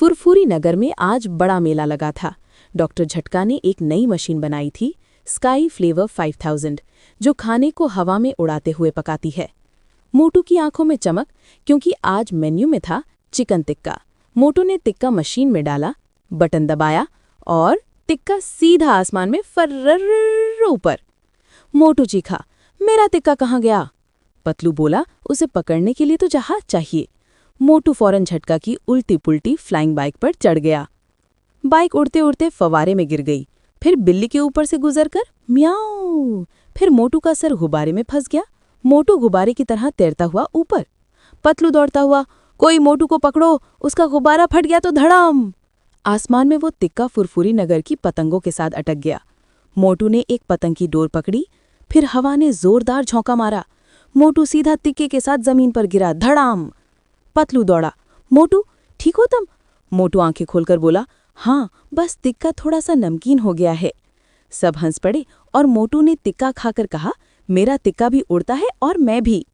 फुरफुरी नगर में आज बड़ा मेला लगा था। डॉक्टर झटका ने एक नई मशीन बनाई थी, स्काई फ्लेवर 5000, जो खाने को हवा में उड़ाते हुए पकाती है। मोटू की आंखों में चमक, क्योंकि आज मेन्यू में था चिकन टिक्का। मोटू ने टिक्का मशीन में डाला, बटन दबाया और टिक्का सीधा आसमान में फर्रर्र ऊपर। मोटू चीखा, मेरा टिक्का कहाँ गया? पतलू बोला, उसे पकड़ने के लिए तो जहाज चाहिए। मोटू फौरन झटका की उल्टी पुल्टी फ्लाइंग बाइक पर चढ़ गया। बाइक उड़ते उड़ते फवारे में गिर गई, फिर बिल्ली के ऊपर से गुजरकर म्याऊं। फिर मोटू का सर गुब्बारे में फंस गया। मोटू गुब्बारे की तरह तैरता हुआ ऊपर। पतलू दौड़ता हुआ, कोई मोटू को पकड़ो, उसका गुब्बारा फट गया तो धड़ाम। आसमान में वो टिक्का फुरफुरी नगर की पतंगों के साथ अटक गया। मोटू ने एक पतंग की डोर पकड़ी, फिर हवा ने जोरदार झोंका मारा। मोटू सीधा टिक्के के साथ जमीन पर गिरा, धड़ाम। पतलू दौड़ा, मोटू ठीक हो तुम? मोटू आंखें खोलकर बोला, हाँ, बस टिक्का थोड़ा सा नमकीन हो गया है। सब हंस पड़े और मोटू ने टिक्का खाकर कहा, मेरा टिक्का भी उड़ता है और मैं भी।